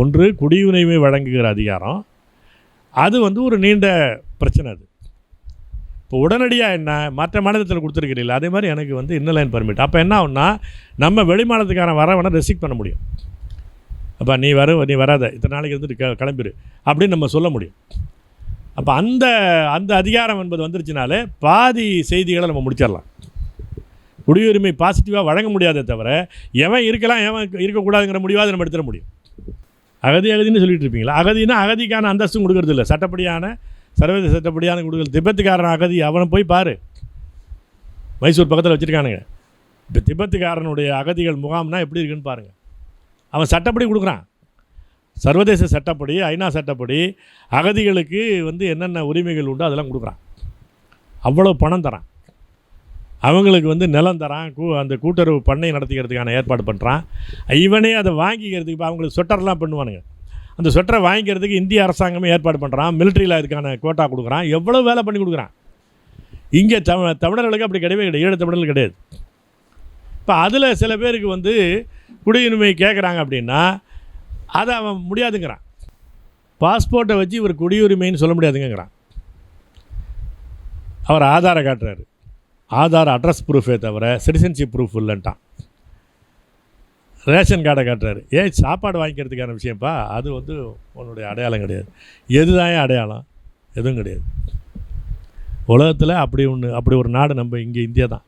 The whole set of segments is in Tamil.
ஒன்று குடியுரிமை வழங்குகிற அதிகாரம், அது வந்து ஒரு நீண்ட பிரச்சனை. அது இப்போ உடனடியாக என்ன மற்ற மாநிலத்தில் கொடுத்துருக்கிறீங்களா, அதே மாதிரி எனக்கு வந்து இன்னலைன் பர்மிட். அப்போ என்ன ஆகுன்னா, நம்ம வெளி மாநிலத்துக்கான வரவனை ரெஸ்ட்ரிக்ட் பண்ண முடியும். அப்போ நீ வராத, இத்தனை நாளைக்கு இருந்துட்டு கிளம்பிடு அப்படின்னு நம்ம சொல்ல முடியும். அப்போ அந்த அதிகாரம் என்பது வந்துருச்சுனாலே பாதி செய்திகளை நம்ம முடிச்சிடலாம். குடியுரிமை பாசிட்டிவாக வழங்க முடியாதே தவிர எவன் இருக்கலாம் எவன் இருக்கக்கூடாதுங்கிற முடிவாக நம்ம எடுத்துட முடியும். அகதின்னு சொல்லிட்டு இருப்பீங்களா, அகதிக்கான அந்தஸ்தும் கொடுக்கறது இல்லை. சட்டப்படியான சர்வதேச சட்டப்படியான கொடுக்கறது. திபெத்துக்காரன் அகதி, அவனை போய் பாரு, மைசூர் பக்கத்தில் வச்சுருக்கானுங்க. இப்போ திபெத்துக்காரனுடைய அகதிகள் முகாம்னா எப்படி இருக்குன்னு பாருங்கள். அவன் சட்டப்படி கொடுக்குறான். சர்வதேச சட்டப்படி, ஐநா சட்டப்படி அகதிகளுக்கு வந்து என்னென்ன உரிமைகள் உண்டோ அதெல்லாம் கொடுக்குறான். அவ்வளோ பணம் தரான். அவங்களுக்கு வந்து நிலம் தரான், அந்த கூட்டுறவு பண்ணை நடத்திக்கிறதுக்கான ஏற்பாடு பண்ணுறான். இவனே அதை வாங்கிக்கிறதுக்கு இப்போ அவங்களுக்கு ஸ்வெட்டர்லாம் பண்ணுவானுங்க. அந்த ஸ்வெட்டரை வாங்கிக்கிறதுக்கு இந்திய அரசாங்கமே ஏற்பாடு பண்ணுறான். மிலிட்ரியில் அதுக்கான கோட்டா கொடுக்குறான். எவ்வளோ வேலை பண்ணி கொடுக்குறான். இங்கே தமிழர்களுக்கு அப்படி கிடையவே கிடையாது, ஈழ தமிழர்கள் கிடையாது. இப்போ அதில் சில பேருக்கு வந்து குடியுரிமை கேட்குறாங்க அப்படின்னா அதை அவன் முடியாதுங்கிறான். பாஸ்போர்ட்டை வச்சு இவர் குடியுரிமைன்னு சொல்ல முடியாதுங்கிறான். அவர் ஆதாரை காட்டுறாரு, ஆதார் அட்ரஸ் ப்ரூஃபே தவிர சிட்டிசன்ஷிப் ப்ரூஃப் இல்லைன்ட்டான். ரேஷன் கார்டை காட்டுறாரு, சாப்பாடு வாங்கிக்கிறதுக்கான விஷயம்ப்பா, அது வந்து உன்னுடைய அடையாளம் கிடையாது. எதுதான் அடையாளம்? எதுவும் கிடையாது. உலகத்தில் அப்படி ஒரு நாடு நம்ம இங்கே இந்தியா தான்.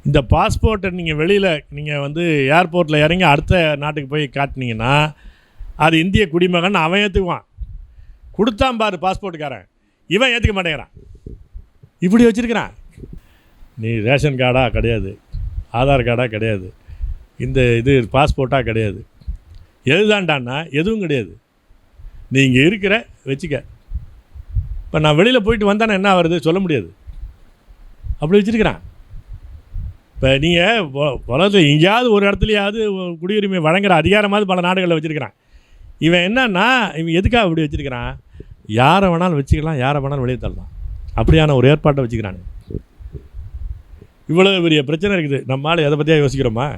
இந்த பாஸ்போர்ட்டை நீங்கள் வெளியில் நீங்கள் வந்து ஏர்போர்ட்டில் இறங்கி அடுத்த நாட்டுக்கு போய் காட்டினீங்கன்னா அது இந்திய குடிமகன் அவன் ஏற்றுக்குவான். கொடுத்தான் பாரு பாஸ்போர்ட்டுக்காரன், இவன் ஏற்றுக்க மாட்டேங்கிறான். இப்படி வச்சுருக்கிறான். நீ ரேஷன் கார்டாக கிடையாது, ஆதார் கார்டாக கிடையாது, இது பாஸ்போர்ட்டாக கிடையாது. எதுதான்டான்னா எதுவும் கிடையாது. நீ இங்கே இருக்கிற வச்சுக்க. இப்போ நான் வெளியில் போயிட்டு வந்தானே என்ன வருது சொல்ல முடியாது. அப்படி வச்சுருக்கிறான். இப்போ நீங்கள் உலகத்தில் எங்கேயாவது ஒரு இடத்துலையாவது குடியுரிமை வழங்குகிற அதிகாரமாவது பல நாடுகளில் வச்சுருக்கிறான். இவன் என்னன்னா இவன் எதுக்காக இப்படி வச்சுருக்கிறான்? யாரை வேணாலும் வச்சுக்கலாம், யாரை வேணாலும் வெளியே தள்ளலாம், அப்படியான ஒரு ஏற்பாட்டை வச்சுக்கிறாங்க. இவ்வளோ பெரிய பிரச்சனை இருக்குது. நம்மளால் எதை பற்றியா யோசிக்கிறோமா?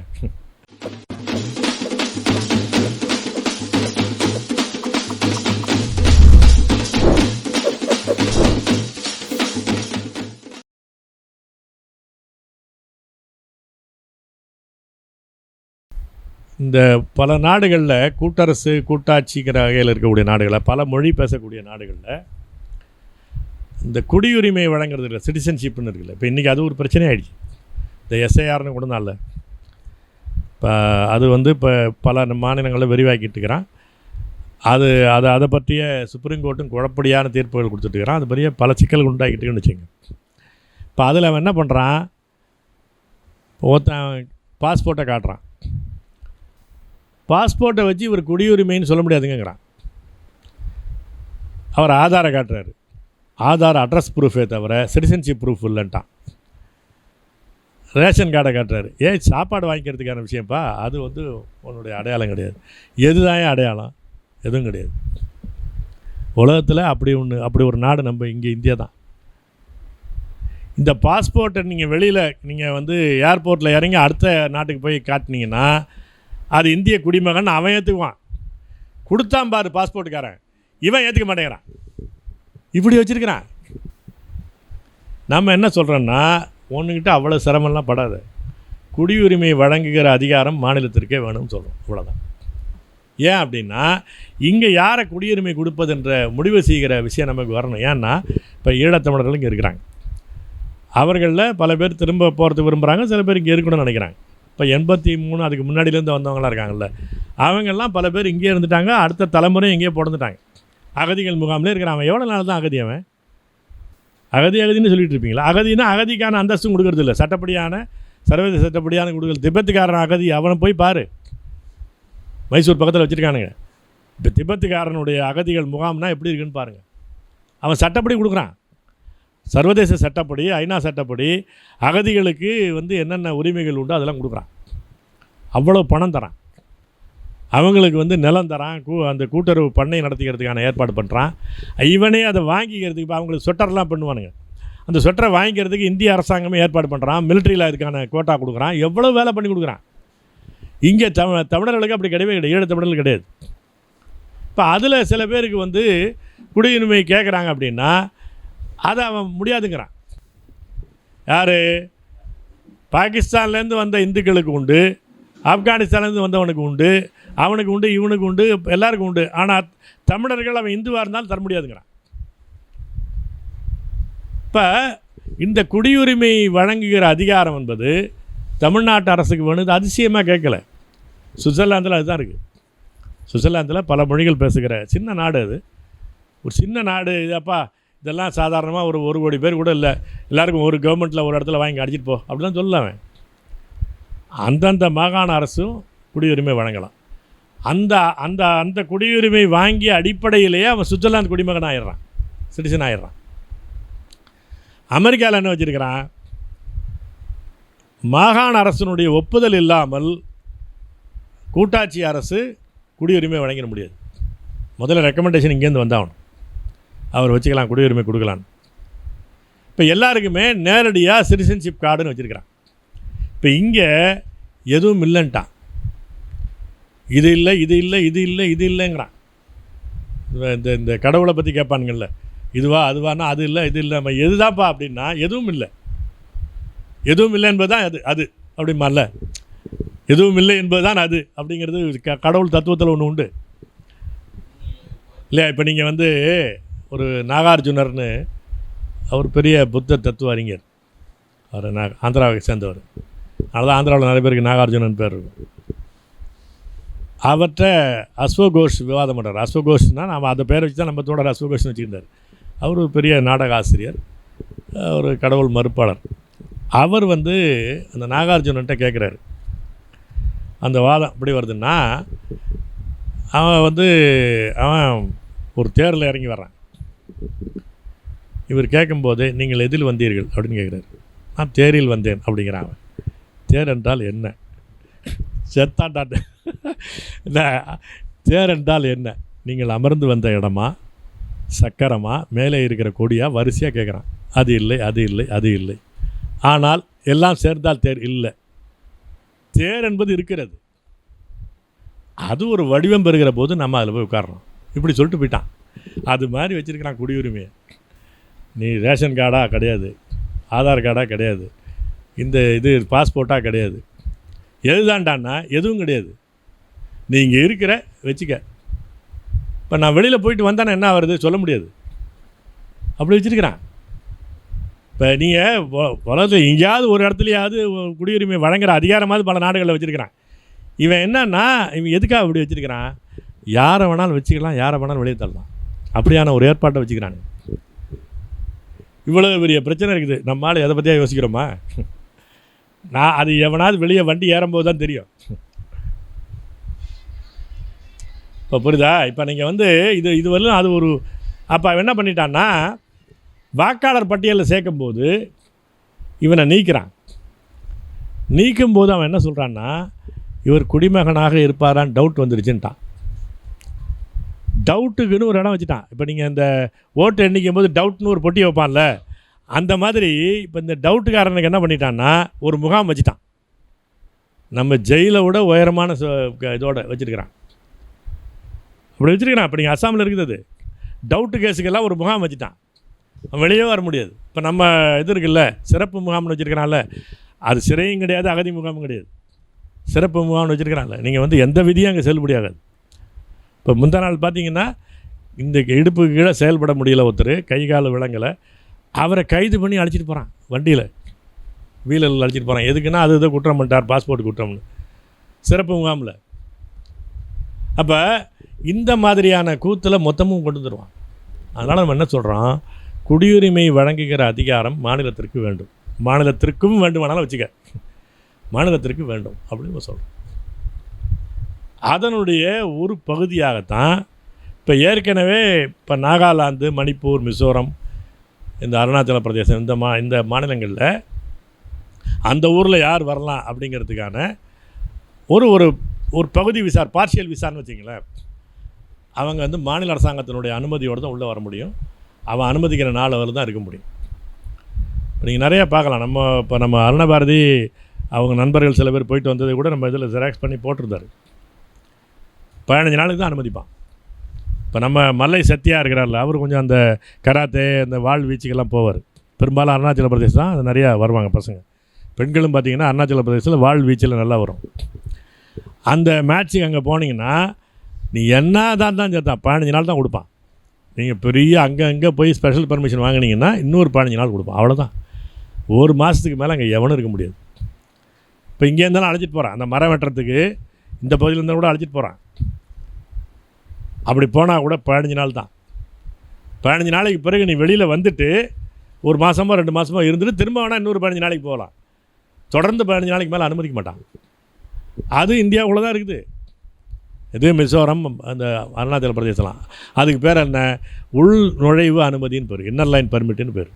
இந்த பல நாடுகளில் கூட்டரசு கூட்டாட்சிங்கிற வகையில் இருக்கக்கூடிய நாடுகளில், பல மொழி பேசக்கூடிய நாடுகளில் இந்த குடியுரிமை வழங்குறது இல்லை, சிட்டிசன்ஷிப்னு இருக்குல்ல. இப்போ இன்றைக்கி அது ஒரு பிரச்சனை ஆகிடுச்சு. இந்த எஸ்ஐஆர்னு கூட தான் இல்லை. இப்போ அது வந்து இப்போ பல மாநிலங்களில் விரிவாக்கிட்டு இருக்கிறான். அதை பற்றிய சுப்ரீம் கோர்ட்டும் குழப்படியான தீர்ப்புகள் கொடுத்துட்டுருக்கிறான். அது பெரிய பல சிக்கல்கள் உண்டாக்கிட்டுன்னு வச்சுங்க. இப்போ அதில் அவன் என்ன பண்ணுறான், ஒருத்தன் பாஸ்போர்ட்டை காட்டுறான். பாஸ்போர்ட்டை வச்சு இவர் குடியுரிமைன்னு சொல்ல முடியாதுங்கிறான். அவர் ஆதாரை காட்டுறாரு, ஆதார் அட்ரஸ் ப்ரூஃபே தவிர சிட்டிசன்ஷிப் ப்ரூஃப் இல்லைன்ட்டான். ரேஷன் கார்டை காட்டுறாரு, சாப்பாடு வாங்கிக்கிறதுக்கான விஷயம்ப்பா, அது வந்து உன்னுடைய அடையாளம் கிடையாது. எதுதான் அடையாளம்? எதுவும் கிடையாது. உலகத்தில் அப்படி ஒரு நாடு நம்ம இங்கே இந்தியா தான். இந்த பாஸ்போர்ட்டை நீங்கள் வெளியில் நீங்கள் வந்து ஏர்போர்ட்டில் இறங்கி அடுத்த நாட்டுக்கு போய் காட்டினீங்கன்னா அது இந்திய குடிமகன் அவன் ஏற்றுக்குவான். கொடுத்தான் பாரு பாஸ்போர்ட்டுக்காரன், இவன் ஏற்றுக்க மாட்டேங்கிறான். இப்படி வச்சுருக்கிறான். நம்ம என்ன சொல்கிறோன்னா, ஒன்றுக்கிட்ட அவ்வளோ சிரமம்லாம் படாத, குடியுரிமை வழங்குகிற அதிகாரம் மாநிலத்திற்கே வேணும்னு சொல்கிறோம். அவ்வளோதான். ஏன் அப்படின்னா, இங்கே யாரை குடியுரிமை கொடுப்பதுன்ற முடிவு செய்கிற விஷயம் நமக்கு வரணும். ஏன்னா இப்போ ஈழத்தமிழர்கள் இங்கே இருக்கிறாங்க. அவர்களில் பல பேர் திரும்ப போகிறதுக்கு விரும்புகிறாங்க, சில பேர் இங்கே இருக்கணும்னு நினைக்கிறாங்க. இப்போ 83 அதுக்கு முன்னாடியிலேருந்து வந்தவங்களாம் இருக்காங்கல்ல, அவங்கெல்லாம் பல பேர் இங்கேயே இருந்துட்டாங்க. அடுத்த தலைமுறை இங்கேயே பிறந்துட்டாங்க. அகதிகள் முகாமில் இருக்கிறான். அவன் எவ்வளோ நாள் தான் அகதி? அவன் அகதின்னு சொல்லிட்டு இருப்பீங்களா, அகதிக்கான அந்தஸ்தும் கொடுக்கறது இல்லை. சட்டப்படியான சர்வதேச சட்டப்படியான கொடுக்கறது. திபெத்துக்காரன் அகதி, அவனை போய் பாரு, மைசூர் பக்கத்தில் வச்சுருக்கானுங்க. இப்போ திபெத்துக்காரனுடைய அகதிகள் முகாம்னா எப்படி இருக்குன்னு பாருங்கள். அவன் சட்டப்படி கொடுக்குறான். சர்வதேச சட்டப்படி, ஐநா சட்டப்படி அகதிகளுக்கு வந்து என்னென்ன உரிமைகள் உண்டோ அதெல்லாம் கொடுக்குறான். அவ்வளோ பணம் தரான். அவங்களுக்கு வந்து நிலம் தரான், அந்த கூட்டுறவு பண்ணை நடத்திக்கிறதுக்கான ஏற்பாடு பண்ணுறான். இவனே அதை வாங்கிக்கிறதுக்கு இப்போ அவங்களுக்கு ஸ்வெட்டர்லாம் பண்ணுவானுங்க. அந்த ஸ்வெட்டரை வாங்கிக்கிறதுக்கு இந்திய அரசாங்கமே ஏற்பாடு பண்ணுறான். மிலிட்ரியில் அதுக்கான கோட்டா கொடுக்குறான். எவ்வளோ வேலை பண்ணி கொடுக்குறான். இங்கே தமிழர்களுக்கு அப்படி கிடையவே கிடையாது, ஈழத் தமிழர்கள் கிடையாது. இப்போ அதில் சில பேருக்கு வந்து குடியுரிமை கேட்குறாங்க அப்படின்னா அதை அவன் முடியாதுங்கிறான். யார்? பாகிஸ்தான்லேருந்து வந்த இந்துக்களுக்கு உண்டு, ஆப்கானிஸ்தான்லேருந்து வந்தவனுக்கு உண்டு, அவனுக்கு உண்டு, இவனுக்கு உண்டு, எல்லாருக்கும் உண்டு. ஆனால் தமிழர்கள் அவன் இந்துவாக இருந்தாலும் தர முடியாதுங்கிறான். இப்போ இந்த குடியுரிமை வழங்குகிற அதிகாரம் என்பது தமிழ்நாட்டு அரசுக்கு வேணுது அதிசயமாக கேட்கல. சுவிட்சர்லாந்தில் அதுதான் இருக்குது. சுவிட்சர்லாந்தில் பல மொழிகள் பேசுகிற சின்ன நாடு, அது ஒரு சின்ன நாடு. இதப்பா இதெல்லாம் சாதாரணமாக ஒரு கோடி பேர் கூட இல்லை, எல்லாருக்கும் ஒரு கவர்மெண்ட்டில் ஒரு இடத்துல வாங்கி அடிச்சிட்டு போ அப்படி தான் சொல்லலாம். அந்தந்த மாகாண அரசும் குடியுரிமை வழங்கலாம். அந்த அந்த அந்த குடியுரிமை வாங்கிய அடிப்படையிலேயே அவன் சுவிட்சர்லாந்து குடிமகன் ஆயிடுறான், சிட்டிசன் ஆயிடுறான். அமெரிக்காவில் என்ன வச்சுருக்கிறான்? மாகாண அரசினுடைய ஒப்புதல் இல்லாமல் கூட்டாட்சி அரசு குடியுரிமை வழங்கிட முடியாது. முதல்ல ரெக்கமெண்டேஷன் இங்கேருந்து வந்தாகணும், அவர் வச்சுக்கலாம், குடியுரிமை கொடுக்கலான்னு. இப்போ எல்லாருக்குமே நேரடியாக சிட்டிசன்ஷிப் கார்டுன்னு வச்சுருக்கிறான். இப்போ இங்கே எதுவும் இல்லைன்ட்டான். இது இல்லை, இது இல்லை, இது இல்லை, இது இல்லைங்கிறான். இந்த இந்த கடவுளை பற்றி கேட்பானுங்கள்ல, இதுவா அதுவானா அது இல்லை, இது இல்லை, எதுதான்ப்பா அப்படின்னா எதுவும் இல்லை. எதுவும் இல்லை என்பது தான் அது அப்படிமால, எதுவும் இல்லை என்பது தான் அது அப்படிங்கிறது கடவுள் தத்துவத்தில் ஒன்று உண்டு இல்லையா? இப்போ நீங்கள் வந்து ஒரு நாகார்ஜுனர்னு, அவர் பெரிய புத்த தத்துவ அறிஞர், அவர் ஆந்திராவை சேர்ந்தவர். அதனால் ஆந்திராவில் நிறைய பேருக்கு நாகார்ஜுனன் பேர் இருக்கும். அவர்கிட்ட அஸ்வகோஷ் விவாதம் பண்ணுறார். அஸ்வகோஷ்னால் நம்ம அந்த பேரை வச்சு தான் நம்ம தோட அஸ்வகோஷ்னு வச்சுருந்தார். அவர் ஒரு பெரிய நாடக ஆசிரியர், ஒரு கடவுள் மறுப்பாளர். அவர் வந்து அந்த நாகார்ஜுனன்ட்ட கேட்குறாரு, அந்த வாதம் எப்படி வருதுன்னா, அவன் ஒரு தேரில் இறங்கி வர்றான். இவர் கேட்கும்போது நீங்கள் எதில் வந்தீர்கள் அப்படின்னு கேட்குறாரு. நான் தேரில் வந்தேன் அப்படிங்கிறான். அவன் தேர் என்றால் என்ன? செத்தாண்டாட்டு இல்லை, தேர் என்றால் என்ன? நீங்கள் அமர்ந்து வந்த இடமா, சக்கரமா, மேலே இருக்கிற கொடியா, வரிசையாக கேட்குறான். அது இல்லை, அது இல்லை, அது இல்லை. ஆனால் எல்லாம் சேர்ந்தால் தேர் இல்லை. தேர் என்பது இருக்கிறது, அது ஒரு வடிவம் பெறுகிற போது நம்ம அதில் போய் உட்காரணும். இப்படி சொல்லிட்டு போயிட்டான். அது மாதிரி வச்சுருக்கிறான் குடியுரிமையை. நீ ரேஷன் கார்டாக கிடையாது, ஆதார் கார்டாக கிடையாது, இந்த இது பாஸ்போர்ட்டாக கிடையாது, எதுதான்டான்னா எதுவும் கிடையாது. நீ இங்கே இருக்கிற வச்சுக்க. இப்போ நான் வெளியில் போயிட்டு வந்தானே என்ன வருது சொல்ல முடியாது, அப்படி வச்சுருக்கிறான். இப்போ நீங்கள் உலகத்தில் எங்கேயாவது ஒரு இடத்துலையாவது குடியுரிமை வழங்குகிற அதிகாரமாவது பல நாடுகளில் வச்சுருக்கிறான். இவன் என்னன்னா, இவன் எதுக்காக அப்படி வச்சுருக்கிறான்? யாரை வேணாலும் வச்சுக்கலாம், யாரை வேணாலும் வெளியே தள்ளலாம், அப்படியான ஒரு ஏற்பாட்டை வச்சுக்கிறாங்க. இவ்வளோ பெரிய பிரச்சனை இருக்குது. நம்மளால் எதை பற்றியா யோசிக்கிறோமா? அது எவனாவது வெளியே வண்டி ஏறும்போது தான் தெரியும். இப்போ புரியுதா? இப்போ நீங்கள் வந்து இது வரலும் அது ஒரு, அப்போ அவன் என்ன பண்ணிட்டான்னா, வாக்காளர் பட்டியலில் சேர்க்கும்போது இவனை நீக்கும்போது அவன் என்ன சொல்கிறான்னா, இவர் குடிமகனாக இருப்பாரான்னு டவுட் வந்துருச்சுன்ட்டான். டவுட்டுக்குன்னு ஒரு இடம் வச்சுட்டான். இப்போ நீங்கள் இந்த ஓட்டு எண்ணிக்கும் போது டவுட்னு ஒரு பொட்டி வைப்பான்ல, அந்த மாதிரி இப்போ இந்த டவுட்டுக்காரனுக்கு என்ன பண்ணிட்டான்னா ஒரு முகாம் வச்சுட்டான். நம்ம ஜெயிலை விட உயரமான இதோட வச்சுருக்கிறான், அப்படி வச்சுருக்கிறான். இப்போ நீங்கள் அஸ்ஸாமில் இருக்குது, டவுட்டு கேஸுக்கெல்லாம் ஒரு முகாம் வச்சுட்டான். வெளியே வர முடியாது. இப்போ நம்ம இது இருக்குல்ல, சிறப்பு முகாம்னு வச்சுருக்கிறான்ல, அது சிறையும் கிடையாது, அகதி முகாமும் கிடையாது, சிறப்பு முகாம்னு வச்சுருக்கிறான்ல. நீங்கள் வந்து எந்த விதியும் அங்கே செல்லுபடியாகாது. இப்போ முந்தா நாள் பார்த்தீங்கன்னா, இந்த இடுப்புக்கு கீழே செயல்பட முடியல ஒருத்தர், கை கால் விலங்கலை, அவரை கைது பண்ணி அழைச்சிட்டு போகிறான், வண்டியில் வீலரில் அழைச்சிட்டு போகிறான். எதுக்குன்னா அது இதை குற்றம் பண்ணிட்டார், பாஸ்போர்ட் குற்றம்னு, சிறப்பு முகாமில். அப்போ இந்த மாதிரியான கூத்தில் மொத்தமும் கொண்டு வந்துடுவான். அதனால் நம்ம என்ன சொல்கிறோம், குடியுரிமை வழங்குகிற அதிகாரம் மாநிலத்திற்கு வேண்டும், மாநிலத்திற்கும் வேண்டுமானாலும் வச்சுக்க, மாநிலத்திற்கு வேண்டும் அப்படின்னு சொல்கிறோம். அதனுடைய ஒரு பகுதியாகத்தான் இப்போ ஏற்கனவே இப்போ நாகாலாந்து, மணிப்பூர், மிசோரம், இந்த அருணாச்சல பிரதேசம், இந்த மாநிலங்களில் அந்த ஊரில் யார் வரலாம் அப்படிங்கிறதுக்கான ஒரு ஒரு பகுதி விசார், பார்ஷியல் விசான்னு வச்சிங்களேன். அவங்க வந்து மாநில அரசாங்கத்தினுடைய அனுமதியோடு தான் உள்ளே வர முடியும். அவன் அனுமதிக்கிற நாள் அவர்கள் தான் இருக்க முடியும். இப்போ நீங்கள் நிறையா பார்க்கலாம். இப்போ நம்ம அருணபாரதி அவங்க நண்பர்கள் சில பேர் போயிட்டு வந்ததை கூட நம்ம இதில் ஜெராக்ஸ் பண்ணி போட்டிருந்தார். 15 நாளுக்கு தான் அனுமதிப்பான். இப்போ நம்ம மல்லை சத்தியா இருக்கிறார்ல, அவர் கொஞ்சம் அந்த கராத்தே அந்த வாள் வீச்சுக்கெல்லாம் போவார். பெரும்பாலும் அருணாச்சல பிரதேசம் தான் அது நிறையா வருவாங்க பசங்க. பெண்களும் பார்த்திங்கன்னா அருணாச்சல பிரதேசத்தில் வாள் வீச்சில் நல்லா வரும். அந்த மேட்ச்சுக்கு அங்கே போனீங்கன்னா நீ என்ன தான் சேர்த்தான் 15 நாள் தான் கொடுப்பான். நீங்கள் பெரிய அங்கே போய் ஸ்பெஷல் பர்மிஷன் வாங்கினீங்கன்னா இன்னொரு 15 நாள் கொடுப்பான். அவ்வளோதான். ஒரு மாதத்துக்கு மேலே அங்கே எவனும் இருக்க முடியாது. இப்போ இங்கே இருந்தாலும் அழைச்சிட்டு போகிறான், அந்த மரம் வெட்டுறதுக்கு இந்த பகுதியில் இருந்தால் கூட அழைச்சிட்டு போகிறான். அப்படி போனால் கூட 15 நாள் தான். 15 நாளைக்கு பிறகு நீ வெளியில் வந்துட்டு ஒரு மாதமோ 2 மாதமோ இருந்துட்டு திரும்ப வேணால் இன்னொரு 15 நாளைக்கு போகலாம். தொடர்ந்து 15 நாளைக்கு மேலே அனுமதிக்க மாட்டான். அது இந்தியாவுக்குள்ளே தான் இருக்குது. இது மிசோரம், அந்த அருணாச்சல பிரதேசலாம். அதுக்கு பேர் என்ன, உள் நுழைவு அனுமதின்னு பேர், இன்னர் லைன் பர்மிட்டுன்னு பேர்.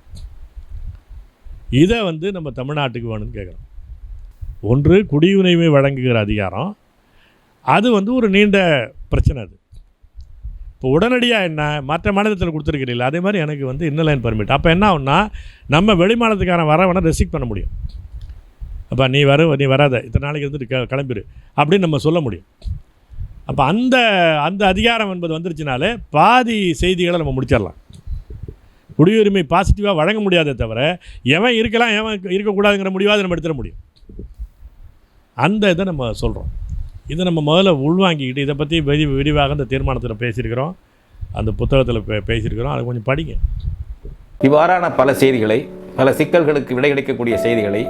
இதை நம்ம தமிழ்நாட்டுக்கு வேணும்னு கேட்குறோம். ஒன்று குடியுரிமை வழங்குகிற அதிகாரம், அது ஒரு நீண்ட பிரச்சனை. அது இப்போ உடனடியாக என்ன மற்ற மாநிலத்தில் கொடுத்துருக்கிறீங்களா, அதே மாதிரி எனக்கு இன்னர் லைன் பர்மிட். அப்போ என்ன ஆகுன்னா, நம்ம வெளி மாநிலத்துக்கான வரவனை ரெஸ்ட்ரிக்ட் பண்ண முடியும். அப்போ நீ வராத, இத்தனை நாளைக்கு இருந்துட்டு கிளம்பிடு அப்படின்னு நம்ம சொல்ல முடியும். அப்போ அந்த அதிகாரம் என்பது வந்துருச்சுனாலே பாதி செய்திகளை நம்ம முடிச்சிடலாம். குடியுரிமை பாசிட்டிவாக வழங்க முடியாதே தவிர எவன் இருக்கலாம் எவன் இருக்கக்கூடாதுங்கிற முடிவாக நம்ம எடுத்துட முடியும். அந்த இதை நம்ம சொல்கிறோம். இதை நம்ம முதல்ல உள்வாங்கிக்கிட்டு இதை பற்றி விரிவாக அந்த தீர்மானத்தில் பேசியிருக்கிறோம், அந்த புத்தகத்தில் பேசியிருக்கிறோம். அதை கொஞ்சம் படிங்க. இவ்வாறான பல செய்திகளை, பல சிக்கல்களுக்கு விடை கிடைக்கக்கூடிய செய்திகளை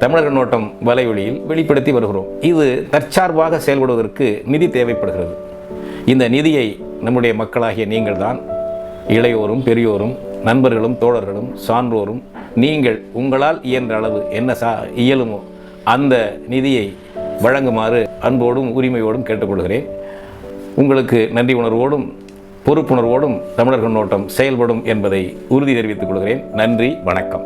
தமிழர் கண்ணோட்டம் வலையொலியில் வெளிப்படுத்தி வருகிறோம். இது தற்சார்பாக செயல்படுவதற்கு நிதி தேவைப்படுகிறது. இந்த நிதியை நம்முடைய மக்களாகிய நீங்கள் தான், இளையோரும் பெரியோரும் நண்பர்களும் தோழர்களும் சான்றோரும், நீங்கள் உங்களால் இயன்ற அளவு என்ன இயலுமோ அந்த நிதியை வழங்குமாறு அன்போடும் உரிமையோடும் கேட்டுக்கொள்கிறேன். உங்களுக்கு நன்றி உணர்வோடும் பொறுப்புணர்வோடும் தமிழர் கண்ணோட்டம் செயல்படும் என்பதை உறுதி தெரிவித்துக் கொள்கிறேன். நன்றி, வணக்கம்.